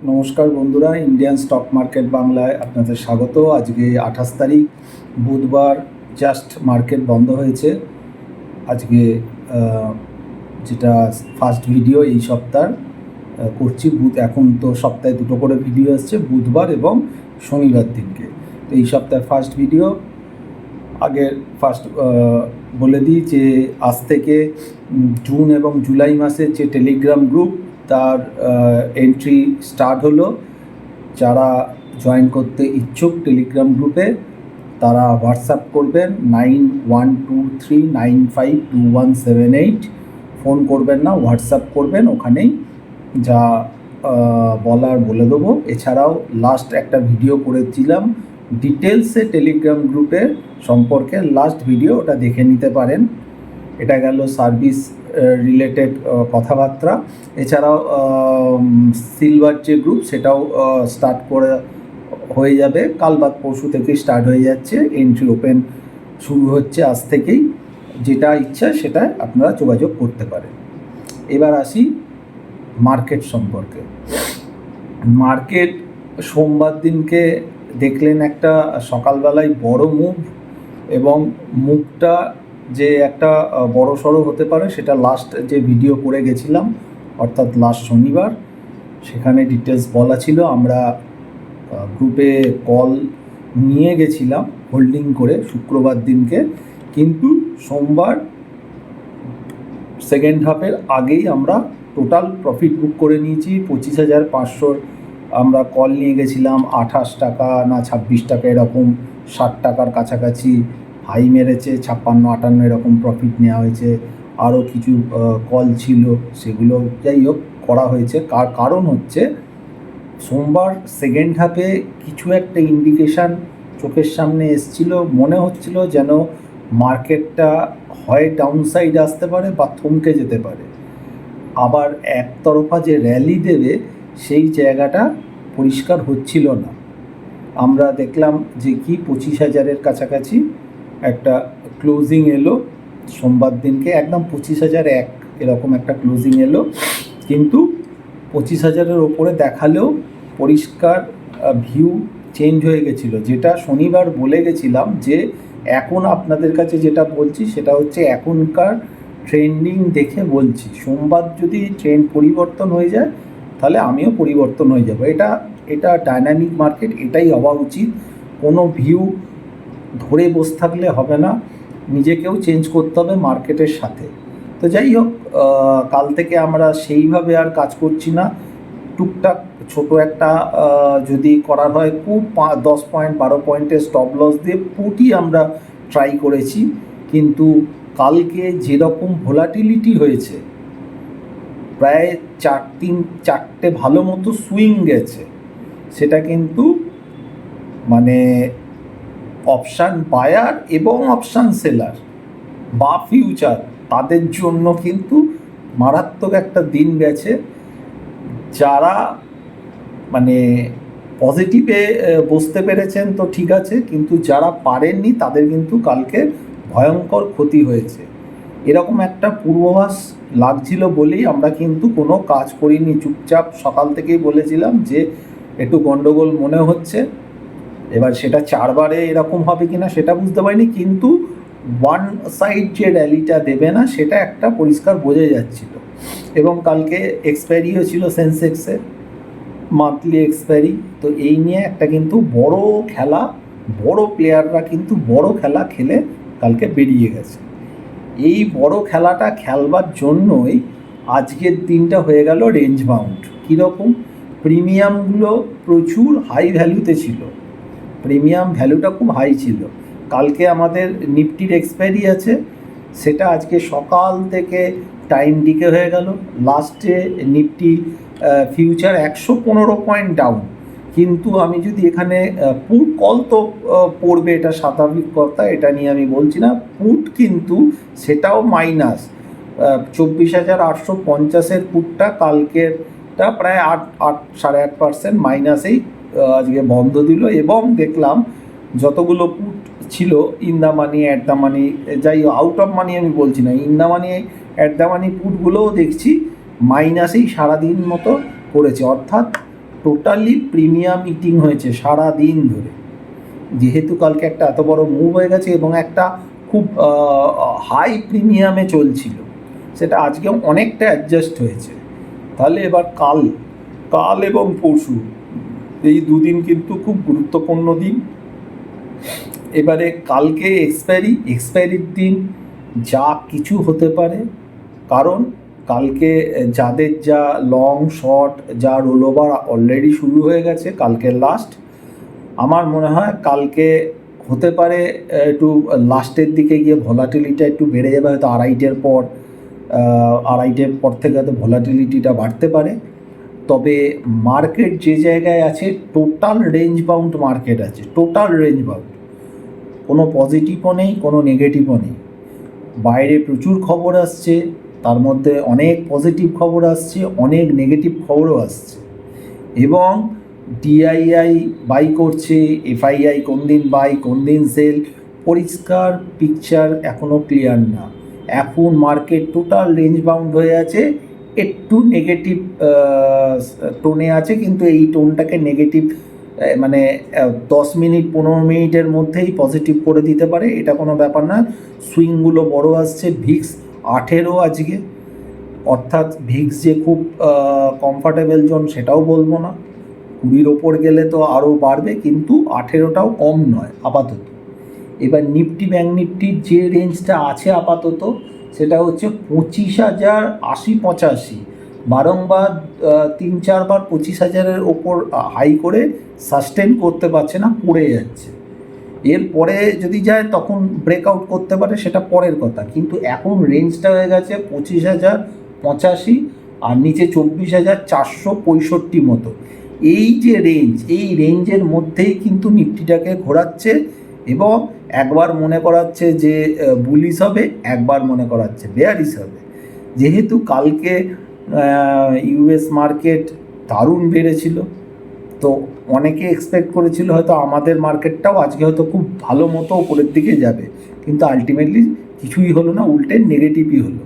নমস্কার বন্ধুরা, Indian stock market বাংলায় আপনাদের স্বাগত। আজকে 28 তারিখ বুধবার, জাস্ট মার্কেট বন্ধ হয়েছে। আজকে যেটা ফার্স্ট ভিডিও এই সপ্তাহ করছি। এখন তো সপ্তাহে দুটো করে ভিডিও আসছে, বুধবার এবং শনিবার দিনকে। তো এই সপ্তাহের ফার্স্ট ভিডিও। ফার্স্ট বলে দিই যে আজ থেকে জুন এবং জুলাই মাসের যে টেলিগ্রাম গ্রুপ তার এন্ট্রি স্টার্ট হলো। যারা জয়েন করতে ইচ্ছুক টেলিগ্রাম গ্রুপে তারা হোয়াটসঅ্যাপ করবেন 9123952178। ফোন করবেন না, হোয়াটসঅ্যাপ করবেন, ওখানেই যা বলার বলে দেবো। এছাড়াও লাস্ট একটা ভিডিও করেছিলাম ডিটেলসে টেলিগ্রাম গ্রুপের সম্পর্কে, লাস্ট ভিডিও, ওটা দেখে নিতে পারেন। এটা গেল সার্ভিস রিলেটেড কথাবার্তা। এছাড়াও সিলভার যে গ্রুপ সেটাও স্টার্ট হয়ে যাবে, কাল বাদ পরশু থেকেই স্টার্ট হয়ে যাচ্ছে। এন্ট্রি ওপেন শুরু হচ্ছে আজ থেকেই। যেটা ইচ্ছা সেটা আপনারা যোগাযোগ করতে পারেন। এবার আসি মার্কেট সম্পর্কে। মার্কেট সোমবার দিনকে দেখলেন একটা সকালবেলায় বড় মুভ, এবং মুভটা যে একটা বড় সড়ো হতে পারে সেটা লাস্ট যে ভিডিও করে গেছিলাম, অর্থাৎ লাস্ট শনিবার, সেখানে ডিটেলস বলা ছিল। আমরা গ্রুপে কল নিয়ে গেছিলাম হোল্ডিং করে শুক্রবার দিনকে, কিন্তু সোমবার সেকেন্ড হাফের আগেই আমরা টোটাল প্রফিট বুক করে নিয়েছি। 25,500 আমরা কল নিয়ে গেছিলাম, 28 টাকা না 26 টাকা এরকম, 60 টাকার কাছাকাছি হাই মেরেছে, 56-58 এরকম প্রফিট নেওয়া হয়েছে। আরও কিছু কল ছিল, সেগুলো যাই হোক করা হয়েছে। কারণ হচ্ছে সোমবার সেকেন্ড হাফে কিছু একটা ইন্ডিকেশান চোখের সামনে এসছিল, মনে হচ্ছিল যেন মার্কেটটা হয় ডাউনসাইড আসতে পারে বা থমকে যেতে পারে। আবার একতরফা যে র্যালি দেবে সেই জায়গাটা পরিষ্কার হচ্ছিল না। আমরা দেখলাম যে কি 25,000-এর কাছাকাছি একটা ক্লোজিং এলো সোমবার দিনকে, একদম 25,001 এরকম একটা ক্লোজিং এলো। কিন্তু 25,000-এর ওপরে দেখালেও পরিষ্কার ভিউ চেঞ্জ হয়ে গেছিলো। যেটা শনিবার বলে গেছিলাম যে এখন আপনাদের কাছে যেটা বলছি সেটা হচ্ছে এখনকার ট্রেন্ডিং দেখে বলছি। সোমবার যদি ট্রেন্ড পরিবর্তন হয়ে যায় তাহলে আমিও পরিবর্তন হয়ে যাব। এটা ডায়নামিক মার্কেট, এটাই হওয়া উচিত। কোনো ভিউ ধরে বসে থাকলে হবে না, নিজেকেও চেঞ্জ করতে হবে মার্কেটের সাথে। তো যাই হোক, কাল থেকে আমরা সেইভাবে আর কাজ করছি না। টুকটাক ছোটো একটা যদি করার হয়, খুব 10 পয়েন্ট 12 পয়েন্টের স্টপ লস দিয়ে পুটি আমরা ট্রাই করেছি। কিন্তু কালকে যেরকম ভোলাটিলিটি হয়েছে, প্রায় চারটে ভালো মতো সুইং গেছে, সেটা কিন্তু মানে অপশান বায়ার এবং অপশান সেলার বা ফিউচার তাদের জন্য কিন্তু মারাত্মক একটা দিন গেছে। যারা মানে পজিটিভে বসতে পেরেছেন তো ঠিক আছে, কিন্তু যারা পারেননি তাদের কিন্তু কালকে ভয়ঙ্কর ক্ষতি হয়েছে। এরকম একটা পূর্বাভাস লাগছিল বলেই আমরা কিন্তু কোনো কাজ করিনি, চুপচাপ সকাল থেকেই বলেছিলাম যে একটু গন্ডগোল মনে হচ্ছে। এবার সেটা 4 বারে এরকম হবে কিনা সেটা বুঝতে পারিনি, কিন্তু ওয়ান সাইড যে র্যালিটা দেবে না সেটা একটা পরিষ্কার বোঝা যাচ্ছিল। এবং কালকে এক্সপায়ারিও ছিল সেন্সেক্সের, মান্থলি এক্সপায়ারি। তো এই নিয়ে একটা কিন্তু বড় খেলা, বড় প্লেয়াররা কিন্তু বড় খেলা খেলে কালকে বেরিয়ে গেছে। এই বড় খেলাটা খেলবার জন্যই আজকের দিনটা হয়ে গেল রেঞ্জ বাউন্ড। কীরকম? প্রিমিয়ামগুলো প্রচুর হাই ভ্যালুতে ছিল, প্রিমিয়াম ভ্যালুটা খুব হাই ছিল। কালকে আমাদের নিফটির এক্সপায়ারি আছে, সেটা আজকে সকাল থেকে টাইম ডিকে হয়ে গেল। লাস্টে নিফটি ফিউচার 115 পয়েন্ট ডাউন। কিন্তু আমি যদি এখানে পুট কল তো পড়বে, এটা স্বাভাবিক কথা, এটা নিয়ে আমি বলছি না। পুট কিন্তু সেটাও মাইনাস 24,850-এর পুটটা কালকেরটা প্রায় 8.5% মাইনাসেই আজকে বন্ধ দিল। এবং দেখলাম যতগুলো পুট ছিল in the money, at the money, যাই আউট অফ মানি আমি বলছি না, in the money at the money পুটগুলোও দেখছি মাইনাসেই সারাদিন মতো করেছে। অর্থাৎ টোটালি প্রিমিয়াম ইটিং হয়েছে সারা দিন ধরে, যেহেতু কালকে একটা এত বড় মুভ হয়ে গেছে এবং একটা খুব হাই প্রিমিয়ামে চলছিল, সেটা আজকেও অনেকটা অ্যাডজাস্ট হয়েছে। তাহলে এবার কাল এবং পরশু এই দুদিন কিন্তু খুব গুরুত্বপূর্ণ দিন। এবারে কালকে এক্সপায়ারির দিন, যা কিছু হতে পারে, কারণ কালকে যাদের যা লং শর্ট যা রোল ওভার অলরেডি শুরু হয়ে গেছে, কালকের লাস্ট, আমার মনে হয় কালকে হতে পারে একটু লাস্টের দিকে গিয়ে ভলাটিলিটা একটু বেড়ে যাবে, হয়তো আড়াইটের পর থেকে হয়তো ভলাটিলিটিটা বাড়তে পারে। তবে মার্কেট যে জায়গায় আছে, টোটাল রেঞ্জ বাউন্ড মার্কেট আছে, টোটাল রেঞ্জ বাউন্ড, কোনো পজিটিভও নেই, কোনো নেগেটিভও নেই। বাইরে প্রচুর খবর আসছে, তার মধ্যে অনেক পজিটিভ খবর আসছে, অনেক নেগেটিভ খবরও আসছে, এবং ডিআইআই বাই করছে, এফআইআই কোন দিন বাই কোন দিন সেল, পরিষ্কার পিকচার এখনও ক্লিয়ার না। এখন মার্কেট টোটাল রেঞ্জ বাউন্ড হয়ে আছে, একটু নেগেটিভ টোনে আছে, কিন্তু এই টোনটাকে নেগেটিভ মানে 10 মিনিট 15 মিনিটের মধ্যেই পজিটিভ করে দিতে পারে, এটা কোনো ব্যাপার না। সুইংগুলো বড় আসছে, ভিক্স 8-এরও আজকে, অর্থাৎ ভিক্স যে খুব কমফর্টেবল জোন সেটাও বলবো না, 20-র ওপর গেলে তো আরও বাড়বে, কিন্তু 18টাও কম নয় আপাতত। এবার নিফটি ব্যাঙ্ক নিফটির যে রেঞ্জটা আছে আপাতত, সেটা হচ্ছে 25,080-85, বারংবার 3-4 বার 25,000-এর ওপর হাই করে সাস্টেন করতে পারছে না, পড়ে যাচ্ছে। এরপরে যদি যায় তখন ব্রেকআউট করতে পারে, সেটা পরের কথা, কিন্তু এখন রেঞ্জটা হয়ে গেছে 25,085 আর নিচে 24,465 মতো। এই যে রেঞ্জ, এই রেঞ্জের মধ্যেই কিন্তু নিফটিটাকে ঘোরাচ্ছে, এবং একবার মনে করাচ্ছে যে বুলিশ হবে, একবার মনে করাচ্ছে বেয়ারিশ হবে। যেহেতু কালকে ইউএস মার্কেট দারুণ বেড়েছিল, তো অনেকে এক্সপেক্ট করেছিল হয়তো আমাদের মার্কেটটাও আজকে হয়তো খুব ভালো মতো উপরের দিকে যাবে, কিন্তু আলটিমেটলি কিছুই হলো না, উল্টে নেগেটিভই হলো।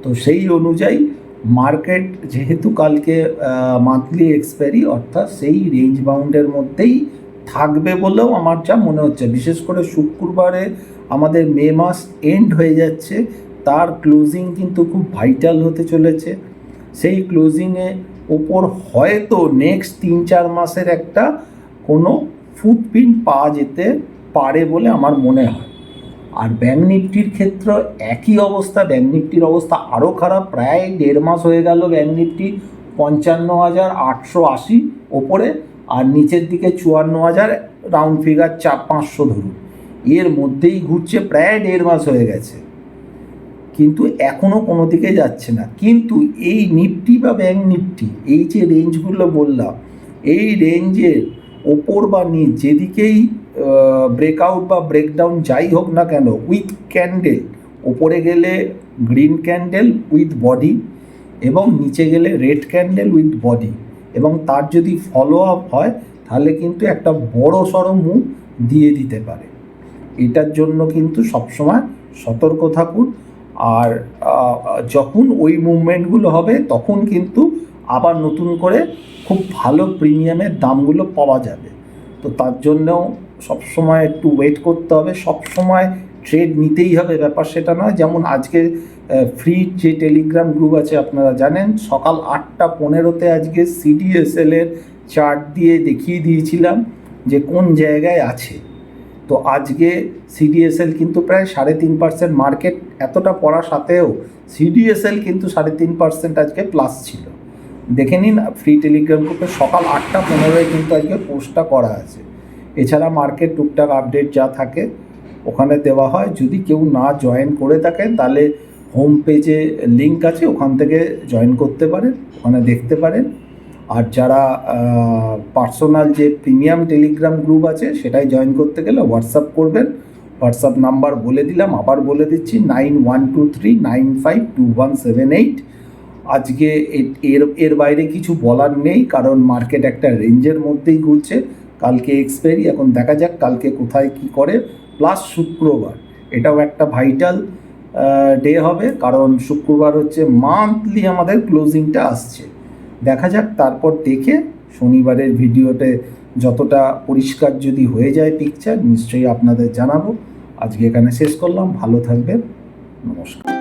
তো সেই অনুযায়ী মার্কেট যেহেতু কালকে মান্থলি এক্সপায়ারি, অর্থাৎ সেই রেঞ্জ বাউন্ডের মধ্যেই থাকবে বলেও আমার যা মনে হচ্ছে। বিশেষ করে শুক্রবারে আমাদের মে মাস এন্ড হয়ে যাচ্ছে, তার ক্লোজিং কিন্তু খুব ভাইটাল হতে চলেছে। সেই ক্লোজিংয়ে ওপর হয়তো নেক্সট 3-4 মাসের একটা কোনো ফুটপ্রিন্ট পাওয়া যেতে পারে বলে আমার মনে হয়। আর ব্যাঙ্ক নিফটির ক্ষেত্রে একই অবস্থা, ব্যাঙ্ক নিফটির অবস্থা আরও খারাপ। প্রায় 1.5 মাস হয়ে গেল ব্যাঙ্ক নিফটি 55,880 ওপরে, আর নিচের দিকে 54,000, রাউন্ড ফিগার 500 ধরুন, এর মধ্যেই ঘুরছে, প্রায় 1.5 মাস হয়ে গেছে, কিন্তু এখনও কোনো দিকে যাচ্ছে না। কিন্তু এই নিফটি বা ব্যাঙ্ক নিফটি, এই যে রেঞ্জগুলো বললাম, এই রেঞ্জের ওপর বা নিচ যেদিকেই ব্রেকআউট বা ব্রেকডাউন যাই হোক না কেন, উইথ ক্যান্ডেল, ওপরে গেলে গ্রিন ক্যান্ডেল উইথ বডি, এবং নিচে গেলে রেড ক্যান্ডেল উইথ বডি, এবং তার যদি ফলো আপ হয় তাহলে কিন্তু একটা বড় সড়ো মুভ দিয়ে দিতে পারে। এটার জন্য কিন্তু সবসময় সতর্ক থাকুন। আর যখন ওই মুভমেন্টগুলো হবে তখন কিন্তু আবার নতুন করে খুব ভালো প্রিমিয়ামের দামগুলো পাওয়া যাবে। তো তার জন্যও সবসময় একটু ওয়েট করতে হবে, সবসময় ট্রেড নিতেই হবে, ব্যাপার সেটা নয়। যেমন আজকে ফ্রি যে টেলিগ্রাম গ্রুপ আছে আপনারা জানেন, সকাল 8:15-তে আজকে সিডিএসএলের চার্ট দিয়ে দেখিয়ে দিয়েছিলাম যে কোন জায়গায় আছে। তো আজকে সিডিএসএল কিন্তু প্রায় 3.5% মার্কেট এতটা পড়ার সাথেও সিডিএসএল কিন্তু 3.5% আজকে প্লাস ছিল। দেখে নিন ফ্রি টেলিগ্রাম গ্রুপে সকাল 8:15-এ কিন্তু আজকে পোস্টটা করা আছে। এছাড়া মার্কেট টুকটাক আপডেট যা থাকে ওখানে দেওয়া হয়। যদি কেউ না জয়েন করে থাকেন তাহলে হোম পেজে লিঙ্ক আছে, ওখান থেকে জয়েন করতে পারেন, ওখানে দেখতে পারেন। আর যারা পার্সোনাল যে প্রিমিয়াম টেলিগ্রাম গ্রুপ আছে সেটাই জয়েন করতে গেলে হোয়াটসঅ্যাপ করবেন। হোয়াটসঅ্যাপ নাম্বার বলে দিলাম, আবার বলে দিচ্ছি, 9123952178। আজকে এর বাইরে কিছু বলার নেই, কারণ মার্কেট একটা রেঞ্জের মধ্যেই ঘুরছে। কালকে এক্সপায়ারি, এখন দেখা যাক কালকে কোথায় কি করে। প্লাস শুক্রবার, এটাও একটা ভাইটাল ডে হবে, কারণ শুক্রবার হচ্ছে মান্থলি আমাদের ক্লোজিংটা আসছে। দেখা যাক, তারপর দেখে শনিবারের ভিডিওতে যতটা পরিষ্কার যদি হয়ে যায় পিকচার নিশ্চয়ই আপনাদের জানাবো। আজকে এখানে শেষ করলাম। ভালো থাকবেন। নমস্কার।